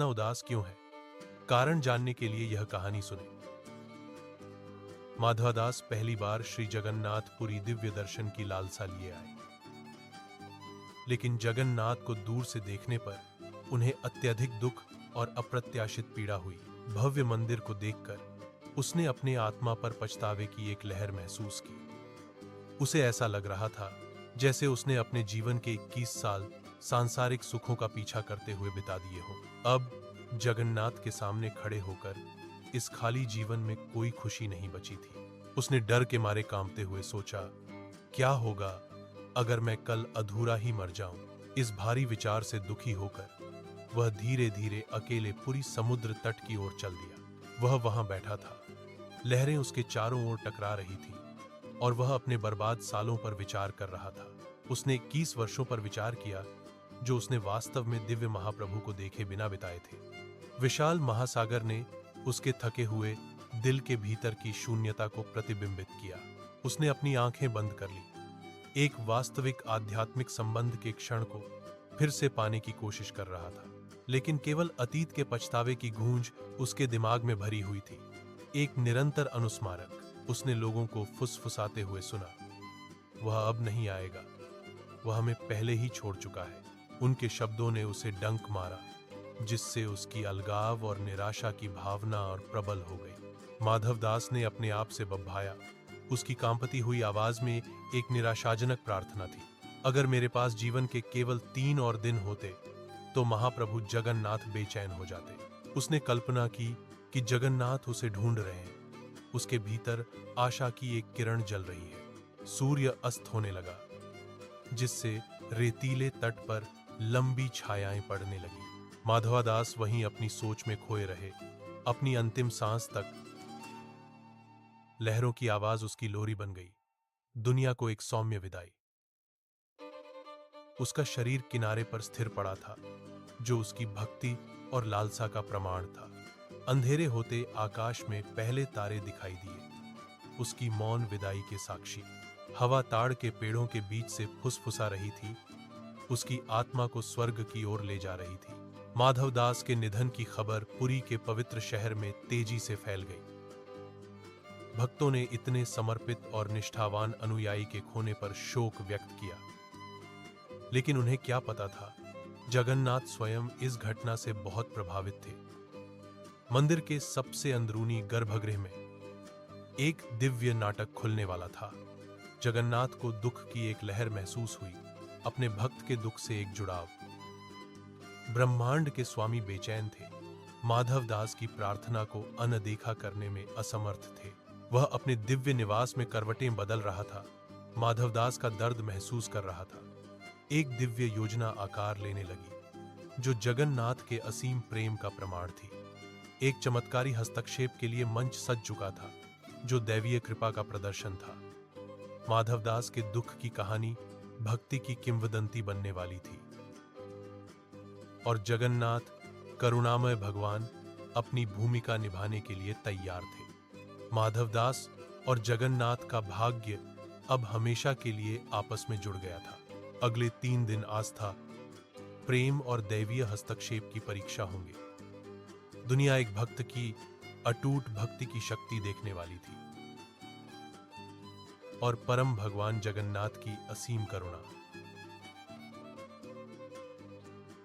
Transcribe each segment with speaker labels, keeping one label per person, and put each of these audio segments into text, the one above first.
Speaker 1: इतना उदास क्यों है? कारण जानने के लिए यह कहानी सुने। माधवदास पहली बार श्री जगन्नाथपुरी दिव्य दर्शन की लालसा लिए आए, लेकिन जगन्नाथ को दूर से देखने पर उन्हें अत्यधिक दुख और अप्रत्याशित पीड़ा हुई। भव्य मंदिर को देखकर उसने अपने आत्मा पर पछतावे की एक लहर महसूस की। उसे ऐसा लग रहा था जैसे उसने अपने जीवन के 21 साल सांसारिक सुखों का पीछा करते हुए बिता दिए हों। अब जगन्नाथ के सामने खड़े होकर इस खाली जीवन में कोई खुशी नहीं बची थी। उसने डर के मारे कांपते हुए सोचा, क्या होगा अगर मैं कल अधूरा ही मर जाऊं? इस भारी विचार से दुखी होकर वह धीरे धीरे अकेले पूरी समुद्र तट की ओर चल दिया। वह वहां बैठा था, लहरें उसके चारों ओर टकरा रही थी और वह अपने बर्बाद सालों पर विचार कर रहा था। उसने 21 वर्षों पर विचार किया जो उसने वास्तव में दिव्य महाप्रभु को देखे बिना बिताए थे। विशाल महासागर ने उसके थके हुए दिल के भीतर की शून्यता को प्रतिबिंबित किया। उसने अपनी आंखें बंद कर ली, एक वास्तविक आध्यात्मिक संबंध के क्षण को फिर से पाने की कोशिश कर रहा था, लेकिन केवल अतीत के पछतावे की गूंज उसके दिमाग में भरी हुई थी, एक निरंतर अनुस्मारक। उसने लोगों को फुसफुसाते हुए सुना, वह अब नहीं आएगा, वह हमें पहले ही छोड़ चुका है। उनके शब्दों ने उसे डंक मारा, जिससे उसकी अलगाव और निराशा की भावना और प्रबल हो गई। माधवदास ने अपने आप से बब्भाया। उसकी कांपती हुई आवाज में एक निराशाजनक प्रार्थना थी, अगर मेरे पास जीवन के केवल 3 और दिन होते तो महाप्रभु जगन्नाथ बेचैन हो जाते। उसने कल्पना की कि जगन्नाथ उसे ढूंढ रहे हैं। उसके भीतर आशा की एक किरण जल रही है। सूर्य अस्त होने लगा, जिससे रेतीले तट पर लंबी छायाएं पड़ने लगी। माधवदास वहीं अपनी सोच में खोए रहे, अपनी अंतिम सांस तक। लहरों की आवाज उसकी लोरी बन गई, दुनिया को एक सौम्य विदाई। उसका शरीर किनारे पर स्थिर पड़ा था, जो उसकी भक्ति और लालसा का प्रमाण था। अंधेरे होते आकाश में पहले तारे दिखाई दिए, उसकी मौन विदाई के साक्षी। हवा ताड़ के पेड़ों के बीच से फुसफुसा रही थी, उसकी आत्मा को स्वर्ग की ओर ले जा रही थी। माधवदास के निधन की खबर पुरी के पवित्र शहर में तेजी से फैल गई। भक्तों ने इतने समर्पित और निष्ठावान अनुयायी के खोने पर शोक व्यक्त किया, लेकिन उन्हें क्या पता था, जगन्नाथ स्वयं इस घटना से बहुत प्रभावित थे। मंदिर के सबसे अंदरूनी गर्भगृह में एक दिव्य नाटक खुलने वाला था। जगन्नाथ को दुख की एक लहर महसूस हुई, अपने भक्त के दुख से एक जुड़ाव। ब्रह्मांड के स्वामी बेचैन थे, माधवदास की प्रार्थना को अनदेखा करने में असमर्थ थे। वह अपने दिव्य निवास में करवटें बदल रहा था, माधवदास का दर्द महसूस कर रहा था। एक दिव्य योजना आकार लेने लगी, जो जगन्नाथ के असीम प्रेम का प्रमाण थी। एक चमत्कारी हस्तक्षेप के लिए मंच सज चुका था, जो दैवीय कृपा का प्रदर्शन था। माधवदास के दुख की कहानी भक्ति की किंवदंती बनने वाली थी, और जगन्नाथ करुणामय भगवान अपनी भूमिका निभाने के लिए तैयार थे। माधवदास और जगन्नाथ का भाग्य अब हमेशा के लिए आपस में जुड़ गया था। अगले 3 दिन आस्था, प्रेम और दैवीय हस्तक्षेप की परीक्षा होंगे। दुनिया एक भक्त की अटूट भक्ति की शक्ति देखने वाली थी, और परम भगवान जगन्नाथ की असीम करुणा।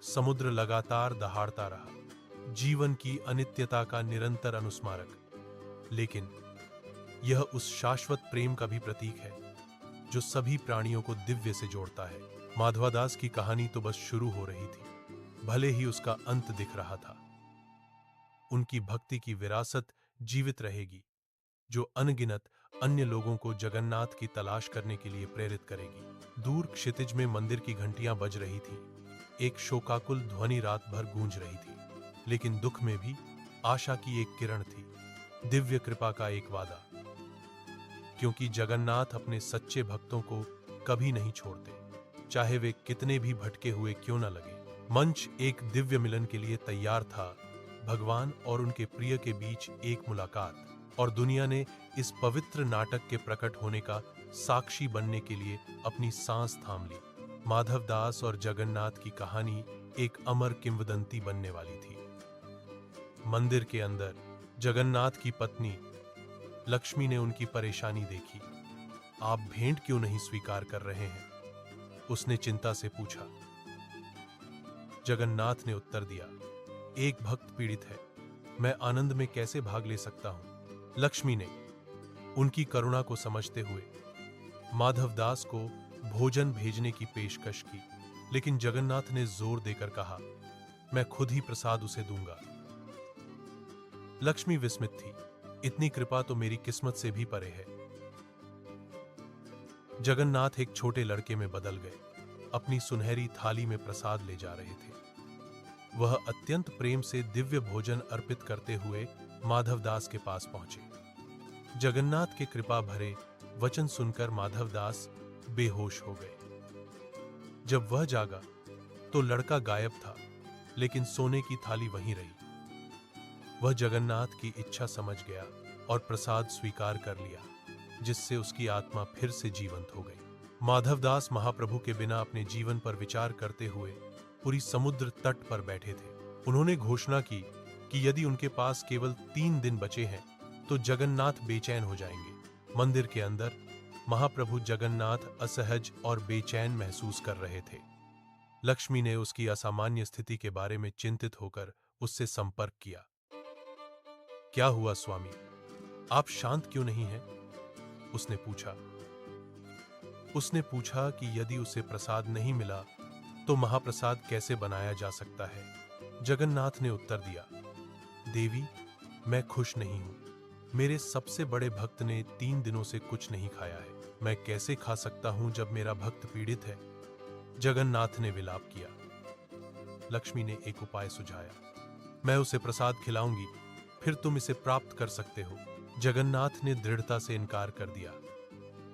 Speaker 1: समुद्र लगातार दहाड़ता रहा, जीवन की अनित्यता का निरंतर अनुस्मारक। लेकिन यह उस शाश्वत प्रेम का भी प्रतीक है, जो सभी प्राणियों को दिव्य से जोड़ता है। माधवदास की कहानी तो बस शुरू हो रही थी, भले ही उसका अंत दिख रहा था। उनकी भक्ति की विरासत जीवित रहेगी, जो अनगिनत अन्य लोगों को जगन्नाथ की तलाश करने के लिए प्रेरित करेगी। दूर क्षितिज में मंदिर की घंटियां बज रही थीं, एक शोकाकुल ध्वनि रात भर गूंज रही थी, लेकिन दुख में भी आशा की एक किरण थी, दिव्य कृपा का एक वादा। क्योंकि जगन्नाथ अपने सच्चे भक्तों को कभी नहीं छोड़ते, चाहे वे कितने भी भटके हुए क्यों न लगे। मंच एक दिव्य मिलन के लिए तैयार था, भगवान और उनके प्रिय के बीच एक मुलाकात, और दुनिया ने इस पवित्र नाटक के प्रकट होने का साक्षी बनने के लिए अपनी सांस थाम ली। माधवदास और जगन्नाथ की कहानी एक अमर किंवदंती बनने वाली थी। मंदिर के अंदर जगन्नाथ की पत्नी लक्ष्मी ने उनकी परेशानी देखी। आप भेंट क्यों नहीं स्वीकार कर रहे हैं? उसने चिंता से पूछा। जगन्नाथ ने उत्तर दिया, एक भक्त पीड़ित है, मैं आनंद में कैसे भाग ले सकता हूं? लक्ष्मी ने उनकी करुणा को समझते हुए माधवदास को भोजन भेजने की पेशकश की, लेकिन जगन्नाथ ने जोर देकर कहा, मैं खुद ही प्रसाद उसे दूंगा। लक्ष्मी विस्मित थी, इतनी कृपा तो मेरी किस्मत से भी परे है। जगन्नाथ एक छोटे लड़के में बदल गए, अपनी सुनहरी थाली में प्रसाद ले जा रहे थे। वह अत्यंत प्रेम से दिव्य भोजन अर्पित करते हुए माधवदास के पास पहुंचे। जगन्नाथ के कृपा भरे वचन सुनकर माधवदास बेहोश हो गए। जब वह जागा तो लड़का गायब था, लेकिन सोने की थाली वहीं रही। वह जगन्नाथ की इच्छा समझ गया और प्रसाद स्वीकार कर लिया, जिससे उसकी आत्मा फिर से जीवंत हो गई। माधवदास महाप्रभु के बिना अपने जीवन पर विचार करते हुए पूरी समुद्र तट पर बैठे थे। उन्होंने घोषणा की कि यदि उनके पास केवल 3 दिन बचे हैं तो जगन्नाथ बेचैन हो जाएंगे। मंदिर के अंदर महाप्रभु जगन्नाथ असहज और बेचैन महसूस कर रहे थे। लक्ष्मी ने उसकी असामान्य स्थिति के बारे में चिंतित होकर उससे संपर्क किया। क्या हुआ स्वामी, आप शांत क्यों नहीं हैं? उसने पूछा कि यदि उसे प्रसाद नहीं मिला तो महाप्रसाद कैसे बनाया जा सकता है? जगन्नाथ ने उत्तर दिया, देवी, मैं खुश नहीं हूं। मेरे सबसे बड़े भक्त ने 3 दिनों से कुछ नहीं खाया है। मैं कैसे खा सकता हूं जब मेरा भक्त पीड़ित है? जगन्नाथ ने विलाप किया। लक्ष्मी ने एक उपाय सुझाया, मैं उसे प्रसाद खिलाऊंगी, फिर तुम इसे प्राप्त कर सकते हो। जगन्नाथ ने दृढ़ता से इनकार कर दिया,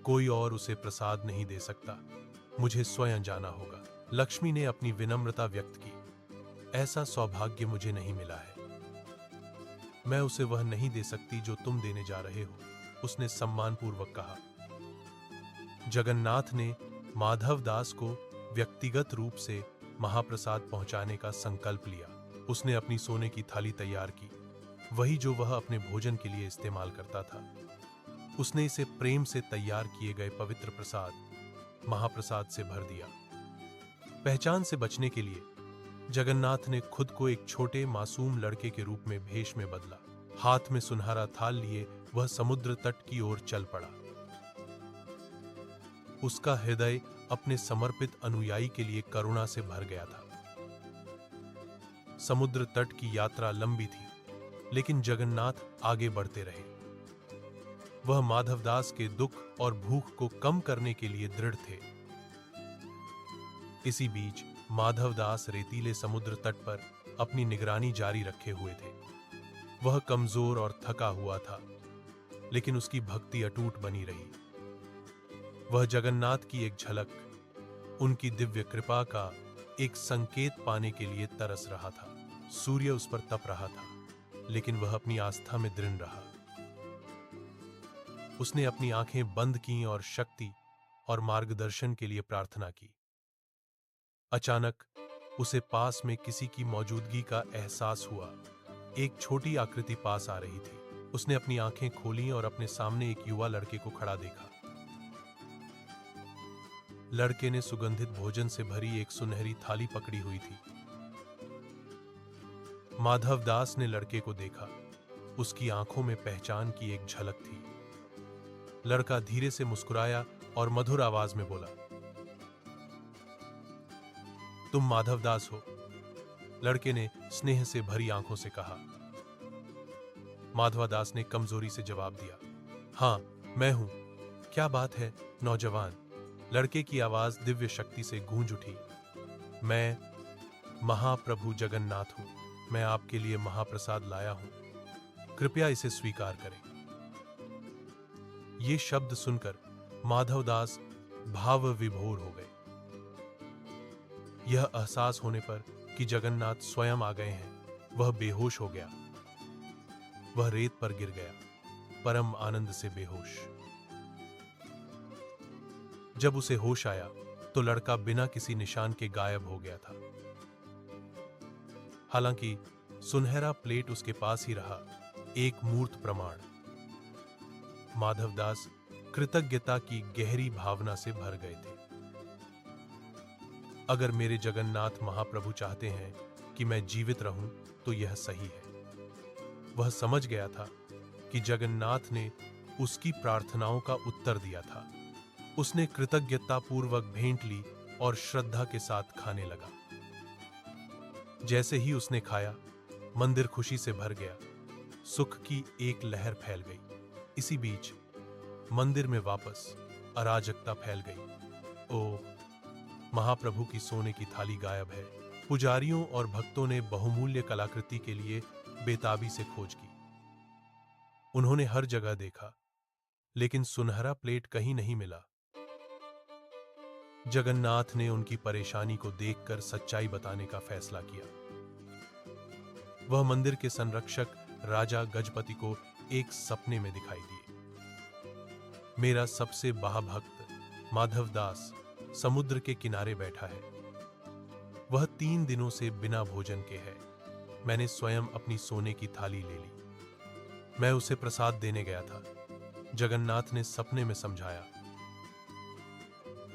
Speaker 1: कोई और उसे प्रसाद नहीं दे सकता, मुझे स्वयं जाना होगा। लक्ष्मी ने अपनी विनम्रता व्यक्त की, ऐसा सौभाग्य मुझे नहीं मिला है, मैं उसे वह नहीं दे सकती जो तुम देने जा रहे हो, उसने सम्मानपूर्वक कहा। जगन्नाथ ने माधवदास को व्यक्तिगत रूप से महाप्रसाद पहुंचाने का संकल्प लिया। उसने अपनी सोने की थाली तैयार की, वही जो वह अपने भोजन के लिए इस्तेमाल करता था। उसने इसे प्रेम से तैयार किए गए पवित्र प्रसाद महाप्रसाद से भर दिया। पहचान से बचने के लिए जगन्नाथ ने खुद को एक छोटे मासूम लड़के के रूप में भेष में बदला। हाथ में सुनहरा थाल लिए वह समुद्र तट की ओर चल पड़ा। उसका हृदय अपने समर्पित अनुयायी के लिए करुणा से भर गया था। समुद्र तट की यात्रा लंबी थी, लेकिन जगन्नाथ आगे बढ़ते रहे। वह माधवदास के दुख और भूख को कम करने के लिए दृढ़ थे। इसी बीच माधवदास रेतीले समुद्र तट पर अपनी निगरानी जारी रखे हुए थे। वह कमजोर और थका हुआ था, लेकिन उसकी भक्ति अटूट बनी रही। वह जगन्नाथ की एक झलक, उनकी दिव्य कृपा का एक संकेत पाने के लिए तरस रहा था। सूर्य उस पर तप रहा था, लेकिन वह अपनी आस्था में दृढ़ रहा। उसने अपनी आंखें बंद कीं और शक्ति और मार्गदर्शन के लिए प्रार्थना की। अचानक उसे पास में किसी की मौजूदगी का एहसास हुआ। एक छोटी आकृति पास आ रही थी। उसने अपनी आंखें खोलीं और अपने सामने एक युवा लड़के को खड़ा देखा। लड़के ने सुगंधित भोजन से भरी एक सुनहरी थाली पकड़ी हुई थी। माधवदास ने लड़के को देखा। उसकी आंखों में पहचान की एक झलक थी। लड़का धीरे से मुस्कुराया और मधुर आवाज में बोला, तुम माधवदास हो? लड़के ने स्नेह से भरी आंखों से कहा। माधवदास ने कमजोरी से जवाब दिया, हां, मैं हूं। क्या बात है नौजवान? लड़के की आवाज दिव्य शक्ति से गूंज उठी। मैं महाप्रभु जगन्नाथ हूं। मैं आपके लिए महाप्रसाद लाया हूं, कृपया इसे स्वीकार करें। ये शब्द सुनकर माधवदास भाव विभोर हो गए। यह एहसास होने पर कि जगन्नाथ स्वयं आ गए हैं, वह बेहोश हो गया। वह रेत पर गिर गया, परम आनंद से बेहोश। जब उसे होश आया तो लड़का बिना किसी निशान के गायब हो गया था। हालांकि सुनहरा प्लेट उसके पास ही रहा, एक मूर्त प्रमाण। माधवदास कृतज्ञता की गहरी भावना से भर गए थे। अगर मेरे जगन्नाथ महाप्रभु चाहते हैं कि मैं जीवित रहूं तो यह सही है। वह समझ गया था कि जगन्नाथ ने उसकी प्रार्थनाओं का उत्तर दिया था। उसने कृतज्ञतापूर्वक भेंट ली और श्रद्धा के साथ खाने लगा। जैसे ही उसने खाया, मंदिर खुशी से भर गया। सुख की एक लहर फैल गई। इसी बीच मंदिर में वापस अराजकता फैल गई। ओ, महाप्रभु की सोने की थाली गायब है। पुजारियों और भक्तों ने बहुमूल्य कलाकृति के लिए बेताबी से खोज की। उन्होंने हर जगह देखा, लेकिन सुनहरा प्लेट कहीं नहीं मिला। जगन्नाथ ने उनकी परेशानी को देखकर सच्चाई बताने का फैसला किया। वह मंदिर के संरक्षक राजा गजपति को एक सपने में दिखाई दिए। मेरा सबसे महाभक्त माधवदास समुद्र के किनारे बैठा है। वह 3 दिनों से बिना भोजन के है। मैंने स्वयं अपनी सोने की थाली ले ली। मैं उसे प्रसाद देने गया था। जगन्नाथ ने सपने में समझाया।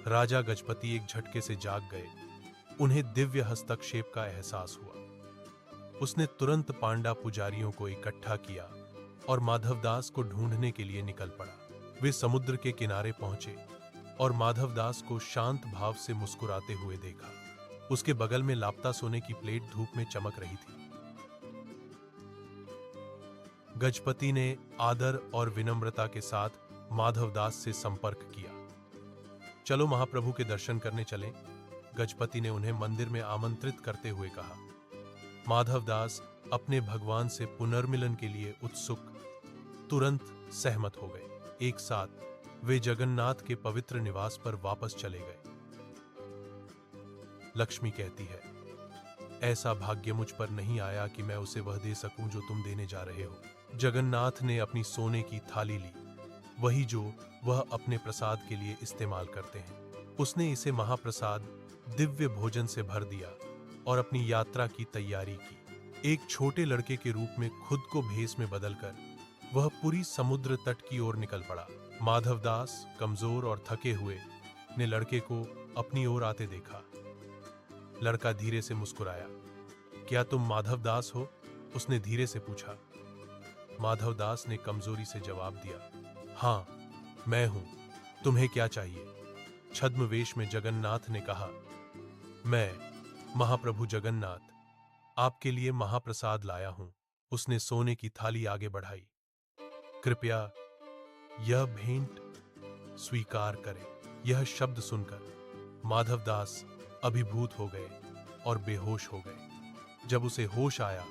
Speaker 1: राजा गजपति एक झटके से जाग गए। उन्हें दिव्य हस्तक्षेप का एहसास हुआ। उसने तुरंत पांडा पुजारियों को इकट्ठा किया और माधवदास को ढूंढने के लिए निकल पड़ा। वे समुद्र के किनारे पहुंचे और माधवदास को शांत भाव से मुस्कुराते हुए देखा। उसके बगल में लापता सोने की प्लेट धूप में चमक रही थी। गजपति ने आदर और विनम्रता के साथ माधवदास से संपर्क किया। चलो महाप्रभु के दर्शन करने चलें, गजपति ने उन्हें मंदिर में आमंत्रित करते हुए कहा। माधवदास अपने भगवान से पुनर्मिलन के लिए उत्सुक तुरंत सहमत हो गए। एक साथ वे जगन्नाथ के पवित्र निवास पर वापस चले गए। लक्ष्मी कहती है, ऐसा भाग्य मुझ पर नहीं आया कि मैं उसे वह दे सकूं जो तुम देने जा रहे हो। जगन्नाथ ने अपनी सोने की थाली ली, वही जो वह अपने प्रसाद के लिए इस्तेमाल करते हैं। उसने इसे महाप्रसाद दिव्य भोजन से भर दिया और अपनी यात्रा की तैयारी की। एक छोटे लड़के के रूप में खुद को भेष में बदलकर वह पूरी समुद्र तट की ओर निकल पड़ा। माधवदास कमजोर और थके हुए ने लड़के को अपनी ओर आते देखा। लड़का धीरे से मुस्कुराया। क्या तुम माधवदास हो? उसने धीरे से पूछा। माधवदास ने कमजोरी से जवाब दिया, हाँ, मैं हूं। तुम्हें क्या चाहिए? छद्मवेश में जगन्नाथ ने कहा, मैं महाप्रभु जगन्नाथ आपके लिए महाप्रसाद लाया हूं। उसने सोने की थाली आगे बढ़ाई। कृपया यह भेंट स्वीकार करें। यह शब्द सुनकर माधवदास अभिभूत हो गए और बेहोश हो गए। जब उसे होश आया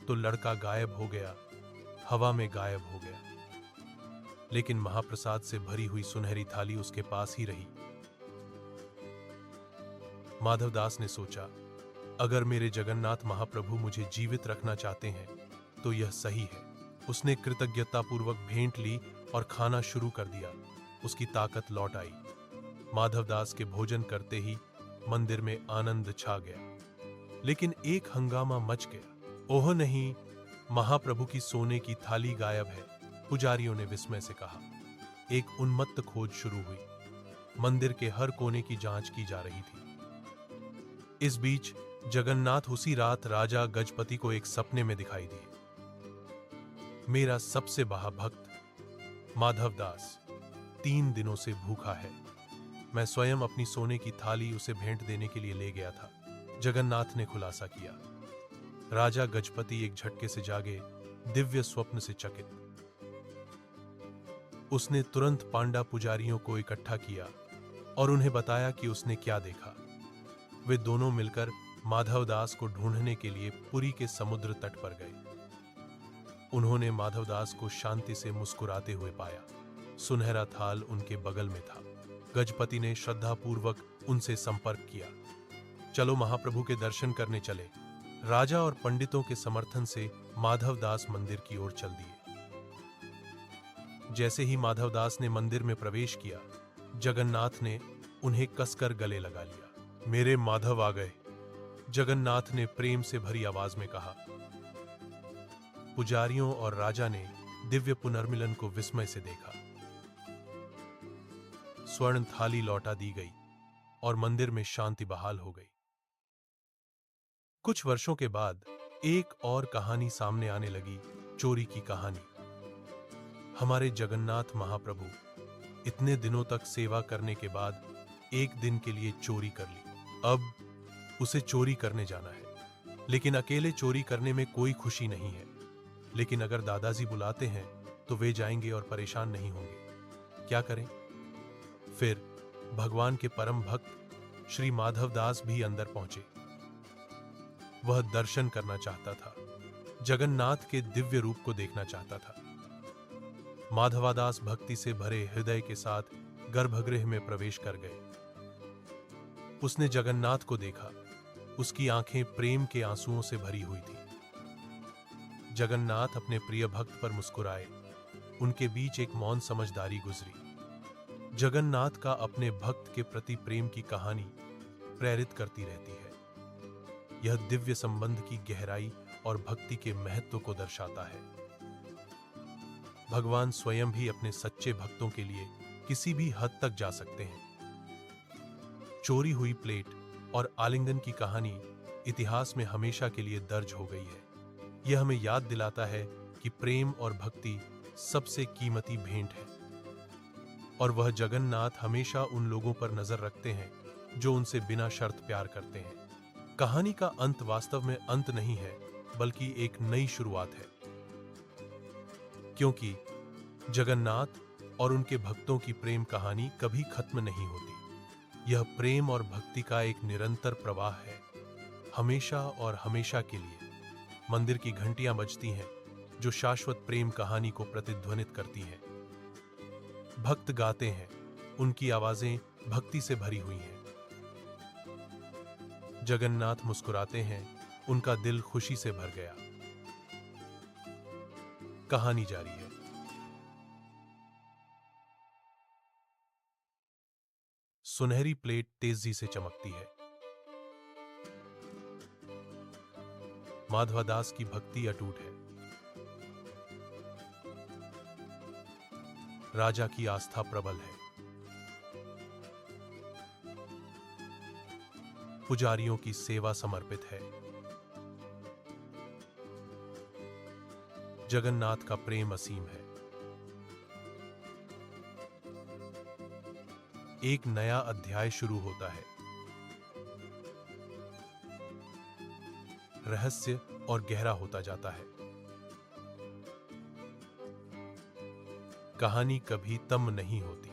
Speaker 1: तो लड़का गायब हो गया, हवा में गायब हो गया। लेकिन महाप्रसाद से भरी हुई सुनहरी थाली उसके पास ही रही। माधवदास ने सोचा, अगर मेरे जगन्नाथ महाप्रभु मुझे जीवित रखना चाहते हैं तो यह सही है। उसने कृतज्ञतापूर्वक भेंट ली और खाना शुरू कर दिया। उसकी ताकत लौट आई। माधवदास के भोजन करते ही मंदिर में आनंद छा गया। लेकिन एक हंगामा मच गया। ओह नहीं, महाप्रभु की सोने की थाली गायब है, पुजारियों ने विस्मय से कहा। एक उन्मत्त खोज शुरू हुई। मंदिर के हर कोने की जांच की जा रही थी। इस बीच जगन्नाथ उसी रात राजा गजपति को एक सपने में दिखाई दिए। मेरा सबसे बड़ा भक्त माधवदास 3 दिनों से भूखा है। मैं स्वयं अपनी सोने की थाली उसे भेंट देने के लिए ले गया था। जगन्नाथ ने खुलासा किया। राजा गजपति एक झटके से जागे, दिव्य स्वप्न से चकित। उसने तुरंत पांडा पुजारियों को इकट्ठा किया और उन्हें बताया कि उसने क्या देखा। वे दोनों मिलकर माधवदास को ढूंढने के लिए पुरी के समुद्र तट पर गए। उन्होंने माधवदास को शांति से मुस्कुराते हुए पाया। सुनहरा थाल उनके बगल में था। गजपति ने श्रद्धापूर्वक उनसे संपर्क किया। चलो महाप्रभु के दर्शन करने चले। राजा और पंडितों के समर्थन से माधवदास मंदिर की ओर चल दिए। जैसे ही माधवदास ने मंदिर में प्रवेश किया, जगन्नाथ ने उन्हें कसकर गले लगा लिया। मेरे माधव आ गए, जगन्नाथ ने प्रेम से भरी आवाज में कहा। पुजारियों और राजा ने दिव्य पुनर्मिलन को विस्मय से देखा। स्वर्ण थाली लौटा दी गई और मंदिर में शांति बहाल हो गई। कुछ वर्षों के बाद एक और कहानी सामने आने लगी, चोरी की कहानी। हमारे जगन्नाथ महाप्रभु इतने दिनों तक सेवा करने के बाद एक दिन के लिए चोरी कर ली। अब उसे चोरी करने जाना है, लेकिन अकेले चोरी करने में कोई खुशी नहीं है। लेकिन अगर दादाजी बुलाते हैं तो वे जाएंगे और परेशान नहीं होंगे। क्या करें? फिर भगवान के परम भक्त श्री माधवदास भी अंदर पहुंचे। वह दर्शन करना चाहता था, जगन्नाथ के दिव्य रूप को देखना चाहता था। माधवादास भक्ति से भरे हृदय के साथ गर्भगृह में प्रवेश कर गए। उसने जगन्नाथ को देखा। उसकी आंखें प्रेम के आंसुओं से भरी हुई थी। जगन्नाथ अपने प्रिय भक्त पर मुस्कुराए। उनके बीच एक मौन समझदारी गुजरी। जगन्नाथ का अपने भक्त के प्रति प्रेम की कहानी प्रेरित करती रहती है। यह दिव्य संबंध की गहराई और भक्ति के महत्व को दर्शाता है। भगवान स्वयं भी अपने सच्चे भक्तों के लिए किसी भी हद तक जा सकते हैं। चोरी हुई प्लेट और आलिंगन की कहानी इतिहास में हमेशा के लिए दर्ज हो गई है। यह हमें याद दिलाता है कि प्रेम और भक्ति सबसे कीमती भेंट है, और वह जगन्नाथ हमेशा उन लोगों पर नजर रखते हैं जो उनसे बिना शर्त प्यार करते हैं। कहानी का अंत वास्तव में अंत नहीं है, बल्कि एक नई शुरुआत है, क्योंकि जगन्नाथ और उनके भक्तों की प्रेम कहानी कभी खत्म नहीं होती। यह प्रेम और भक्ति का एक निरंतर प्रवाह है, हमेशा और हमेशा के लिए। मंदिर की घंटियां बजती हैं जो शाश्वत प्रेम कहानी को प्रतिध्वनित करती हैं। भक्त गाते हैं, उनकी आवाजें भक्ति से भरी हुई हैं। जगन्नाथ मुस्कुराते हैं, उनका दिल खुशी से भर गया। कहानी जारी है। सुनहरी प्लेट तेजी से चमकती है। माधवादास की भक्ति अटूट है। राजा की आस्था प्रबल है। पुजारियों की सेवा समर्पित है। जगन्नाथ का प्रेम असीम है। एक नया अध्याय शुरू होता है। रहस्य और गहरा होता जाता है। कहानी कभी तम नहीं होती।